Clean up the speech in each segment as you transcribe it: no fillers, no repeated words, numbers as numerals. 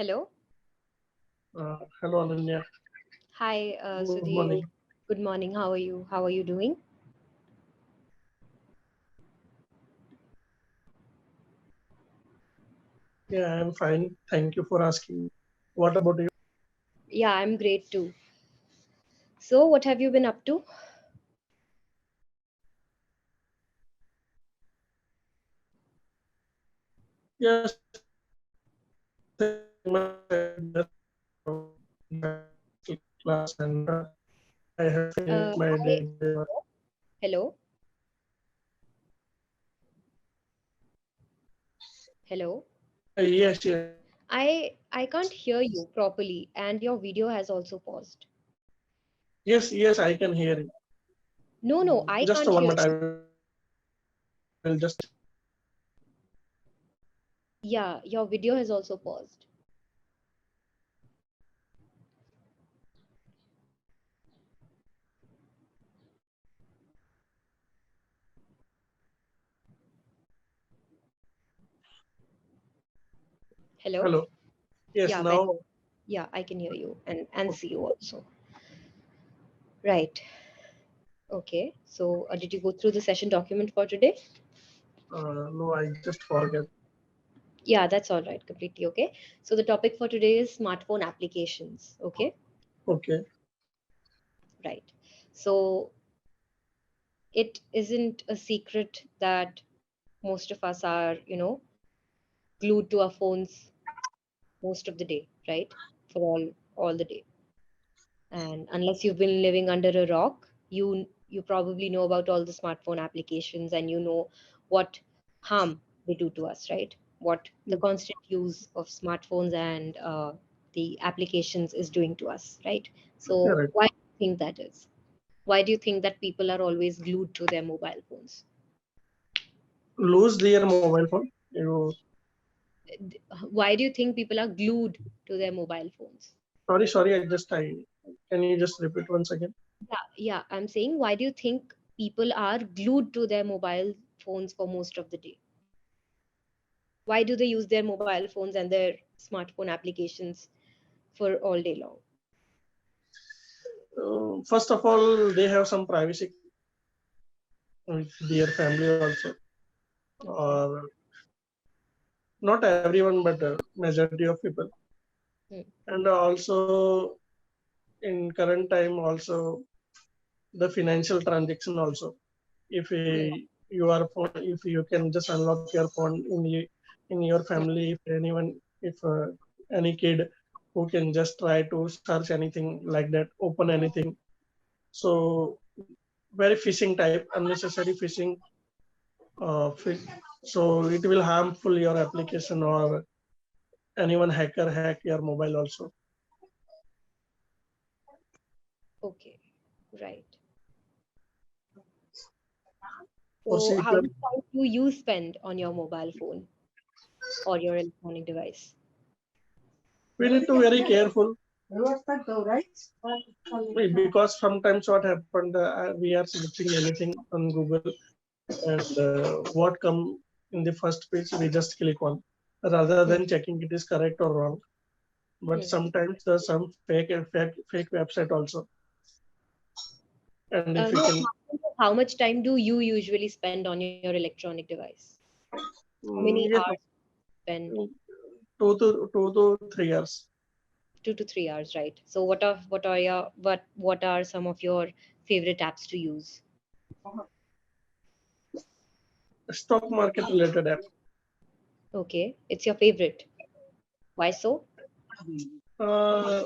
Hello. Hello, Ananya. Hi, Good Sudhir. morning. Good morning. How are you? How are you doing? Yeah, I'm fine. Thank you for asking. What about you? Yeah, I'm great too. So, what have you been up to? Yes, class and I have finished my I day. Hello. Hello. Yes, yes, I can't hear you properly, and your video has also paused. yes, I can hear you. No, no, I Just can't one hear minute. I you. will just. Yeah, your video has also paused. Hello. Hello. Yes, Yeah, better. now. Yeah, I can hear you and see you also. Right. Okay. So, did you go through the session document for today? No, I just forget. Yeah, that's all right. Completely okay. So the topic for today is smartphone applications. Okay, Okay. right. So it isn't a secret that most of us are, glued to our phones most of the day, right? For all the day. And unless you've been living under a rock, you probably know about all the smartphone applications and you know what harm they do to us, right? What the constant use of smartphones and the applications is doing to us, right? So Correct. why do you think that is? Why do you think that people are always glued to their mobile phones? Lose their mobile phone. You. Why do you think people are glued to their mobile phones? Sorry. I. Can you just repeat once again? Yeah, I'm saying, why do you think people are glued to their mobile phones for most of the day? Why do they use their mobile phones and their smartphone applications for all day long? First of all, they have some privacy with their family also, Okay. or not everyone, but majority of people. Hmm. And also in current time, also the financial transaction also. If Hmm. you are phone, if you can just unlock your phone in your Hmm. family, if anyone, if any kid who can just try to search anything like that, open anything. So very phishing type, unnecessary phishing. So it will harmful your application or anyone hacker hack your mobile also. Okay, right. For So, how secret, much time do you spend on your mobile phone or your electronic device? we need to very careful because sometimes what happened, we are searching anything on Google, and what come in the first page we just click on rather Hmm. than checking it is correct or wrong. But Hmm. sometimes there's some fake website also, and if we No, can. how much time do you usually spend on your electronic device? How many Yes, hours spend? 2 to 3 years. 2 to 3 hours, right? So what are some of your favorite apps to use? Stock market related app. Okay, it's your favorite. Why so? uh,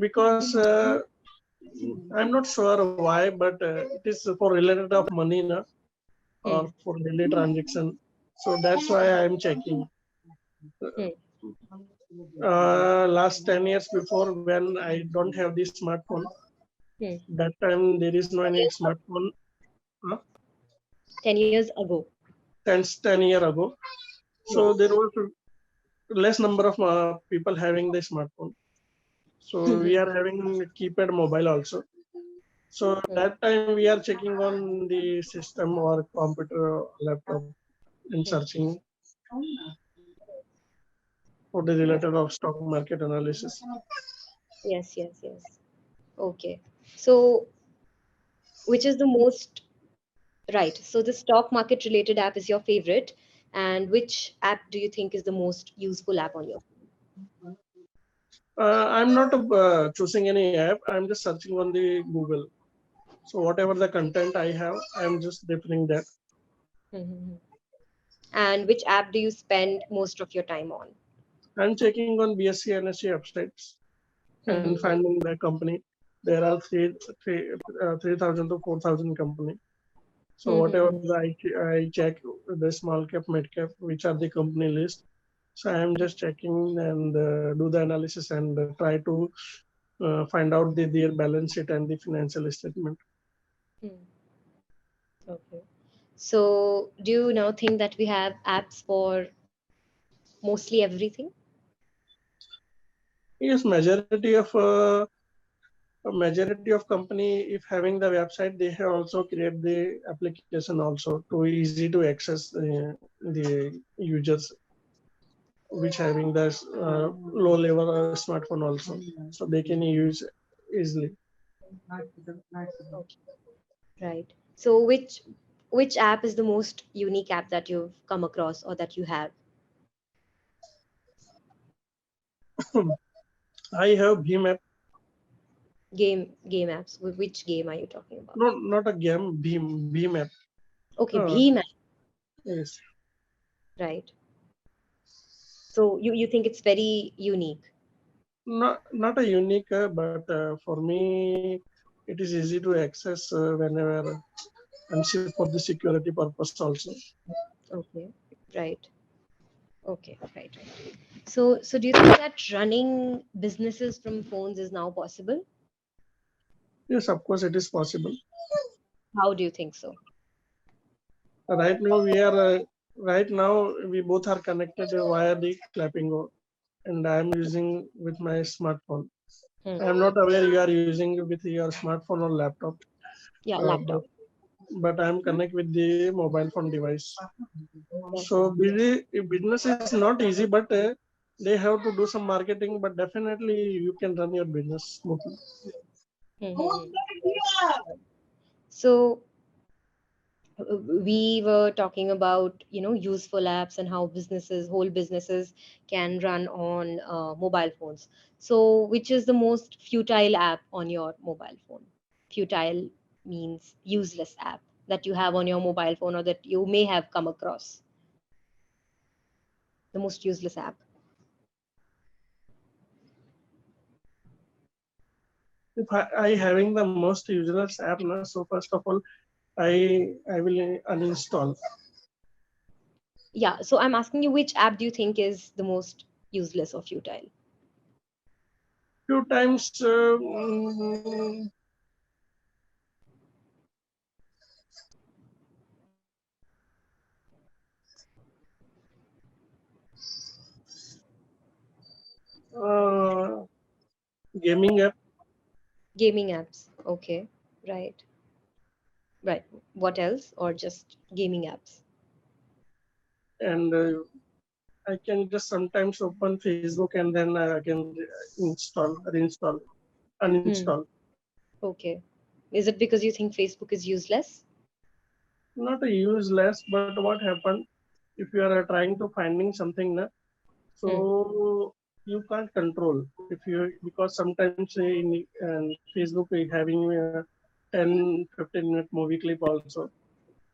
because I'm not sure why, but it is for related of money na, or Hmm. for daily transaction. So that's why I'm checking. Hmm. Last 10 years before, when I don't have this smartphone, Hmm. that time there is no 10 any years ago. smartphone. 10 years ago. 10 year ago, Hmm. so there was less number of people having the smartphone. So we are having keypad mobile also. So Hmm. that time we are checking on the system or computer, laptop, and Hmm. searching. for the related of stock market analysis. Yes, yes, yes. Okay. So, which is the most right? So, the stock market related app is your favorite, and which app do you think is the most useful app on your I'm not choosing any app. I'm just searching on the Google. So whatever the content I have, I'm just defining that. phone? And which app do you spend most of your time on? I'm checking on BSc NSC websites and finding the company. There are 3,000 to 4,000 company. So whatever I check the small cap, mid cap, which are the company list. So I'm just checking and do the analysis and try to find out their balance sheet and the financial statement. Hmm. Okay. So, do you now think that we have apps for mostly everything? Yes, majority of company if having the website, they have also create the application also to easy to access the users which having the low level smartphone also, so they can use easily. Okay. Right. So, which app is the most unique app that you've come across or that you have? I have Bhim app. Game apps. Which game are you talking about? No, not a game. Bhim app. Okay, Uh, Bhim app. yes. Right. So you think it's very unique. Not a unique, but for me, it is easy to access whenever and for the security purpose also. Okay. Right. Okay. Right. Right. So do you think that running businesses from phones is now possible? Yes, of course, it is possible. How do you think so? Right now, right now we both are connected via the Clapingo, and I am using with my smartphone. Hmm. I am not aware you are using with your smartphone or laptop, Yeah, but laptop. I am connect with the mobile phone device. Yes. So business is not easy, but they have to do some marketing. But definitely you can run your business smoothly. Right. Right. So we were talking about useful apps and how whole businesses can run on mobile phones. So which is the most futile app on your mobile phone? Futile means useless app that you have on your mobile phone or that you may have come across. The most useless app. If I having the most useless app now, so first of all, I will uninstall. Yeah, so I'm asking you, which app do you think is the most useless or futile? Few times, uh, gaming app, Gaming apps. Okay. Right. Right. What else? Or just gaming apps? and I can just sometimes open Facebook and then again reinstall, Hmm. uninstall. Okay. Is it because you think Facebook is useless? Not a useless, but what happened if you are trying to finding something, na, Hmm. so you can't control if you because sometimes in Facebook having 10-15 minute movie clip also.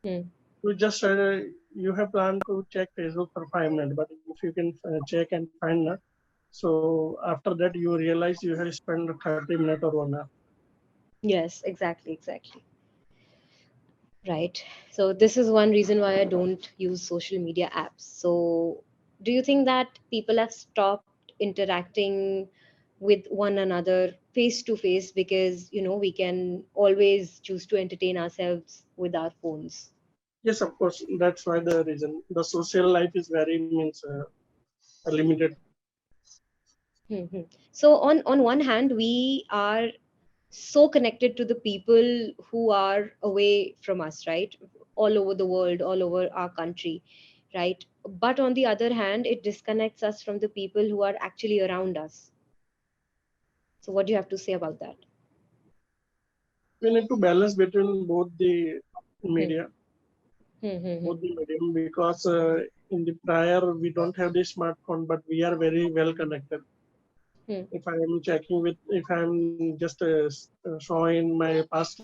Hmm. You just you have planned to check Facebook for 5 minutes, but if you can check and find that, so after that you realize you have spent 30 minutes or 1 hour. Yes, exactly, exactly. Right. So this is one reason why I don't use social media apps. So do you think that people have stopped interacting with one another face to face because, we can always choose to entertain ourselves with our phones? Yes, of course, that's why the reason the social life is very means limited. Mhm. So on one hand, we are so connected to the people who are away from us, right? All over the world, all over our country, right? but on the other hand, it disconnects us from the people who are actually around us. So what do you have to say about that? We need to balance between both the Hmm. media, Hmm. Hmm. Hmm. both the medium, because in the prior we don't have the smartphone, but we are very well connected. Hmm. If I am checking with, if I am just showing my past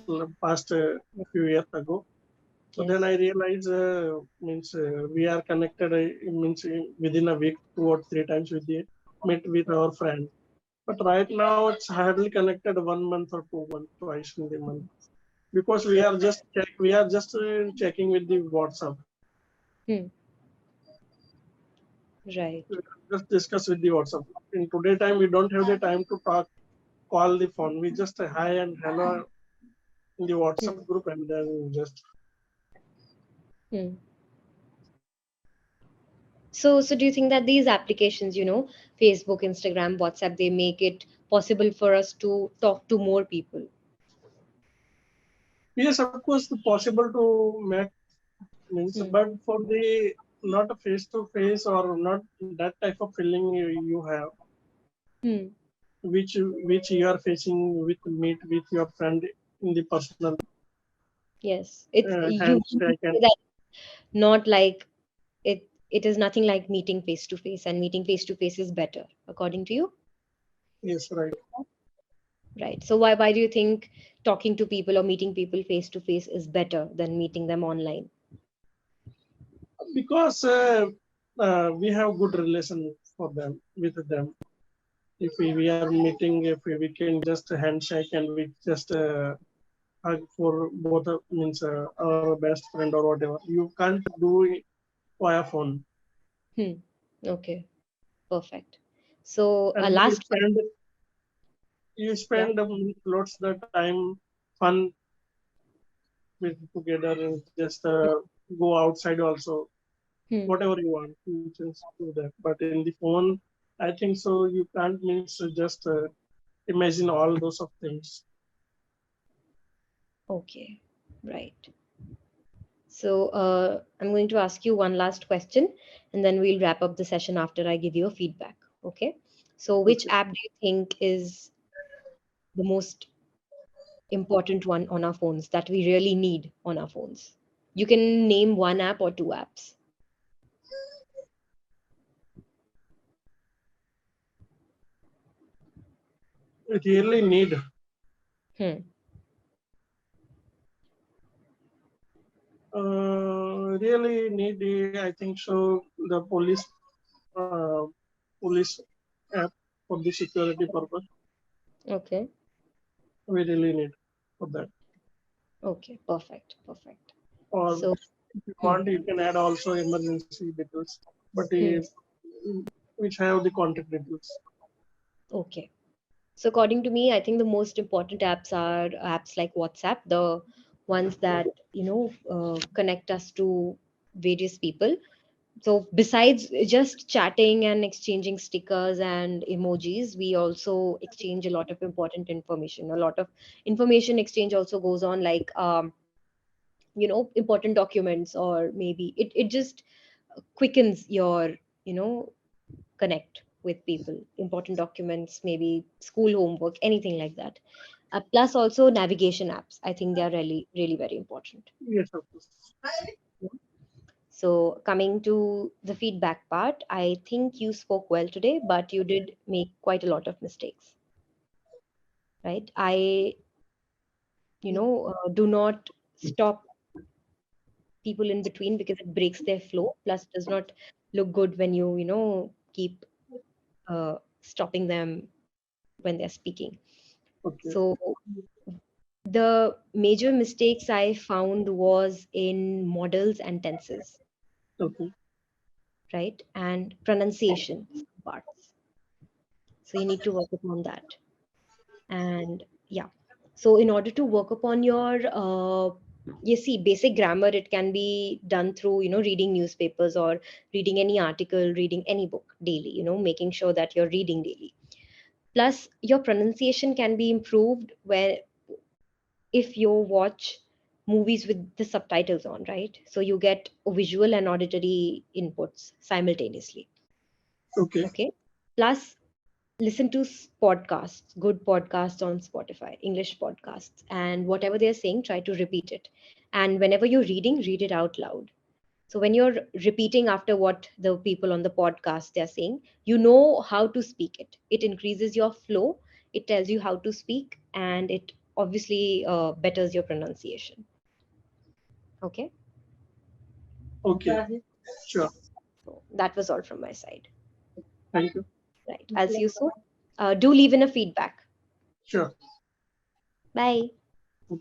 few years ago, so then I Yes. realize means we are connected. Means within a week, 2 or 3 times with the meet with our friend. But right now it's hardly connected 1 month or 2 months, twice in the month, because we Right. are just we are just checking with the WhatsApp. Hmm. Right. Just discuss with the WhatsApp. In today time, we don't have the time to talk, call the phone. We just hi and hello in the Hmm. WhatsApp group, and then just Hmm. So do you think that these applications, Facebook, Instagram, WhatsApp, they make it possible for us to talk to more people? yes, of course, possible to make means, Hmm. but for the not a face to face or not that type of feeling you have, Hmm. which you are facing with meet with your friend in the personal Yes. It's you mean to handshake and say that not like it is nothing like meeting face to face, and meeting face to face is better, according to you? yes, right. Right. So why do you think talking to people or meeting people face to face is better than meeting them online? Because we have good relation for them with them. If we are meeting, if we can just handshake and we just hug for both means our best friend or whatever. You can't do it via phone. Hmm. Okay. Perfect. So And last question. you Yeah. spend lots the time fun with together and just go outside also, Hmm. whatever you want you just do that. But in the phone, I think so you can't means just imagine all those of things. Okay. Right. So I'm going to ask you one last question, and then we'll wrap up the session after I give you a feedback. Okay. So which Okay. app do you think is the most important one on our phones that we really need on our phones? You can name one app or two apps. Really need Hmm. I think so the uh, police app for the security purpose Okay. we really need for that. Okay. Perfect. Perfect. Or So, if you hmm. want, you can add also emergency details, but Hmm. which have the contact details. Okay. So according to me, I think the most important apps are apps like WhatsApp, the ones that connect us to various people. So besides just chatting and exchanging stickers and emojis, we also exchange a lot of important information. A lot of information exchange also goes on, like important documents, or maybe it just quickens your you know connect with people, important documents, maybe school homework, anything like that. Plus also navigation apps, I think they are really really very important. Yes, of course. Yeah. So coming to the feedback part, I think you spoke well today, but you did make quite a lot of mistakes, right? I do not stop people in between because it breaks their flow, plus does not look good when keep stopping them when they're speaking. Okay. So the major mistakes I found was in models and tenses, Okay. right? And pronunciation parts. So you need to work upon that. And yeah. So in order to work upon your you see, basic grammar, it can be done through, reading newspapers or reading any article, reading any book daily, making sure that you're reading daily. Plus your pronunciation can be improved where if you watch movies with the subtitles on, right? So you get visual and auditory inputs simultaneously. Okay. Okay. Plus, listen to podcasts, good podcasts on Spotify, English podcasts, and whatever they're saying, try to repeat it. And whenever you're reading, read it out loud. So when you're repeating after what the people on the podcast they're saying, you know how to speak it. It increases your flow. It tells you how to speak, and it obviously betters your pronunciation. Okay. Okay. Sure. So that was all from my side. Thank you. Right. I'll see you soon. Do leave in a feedback. Sure. Bye.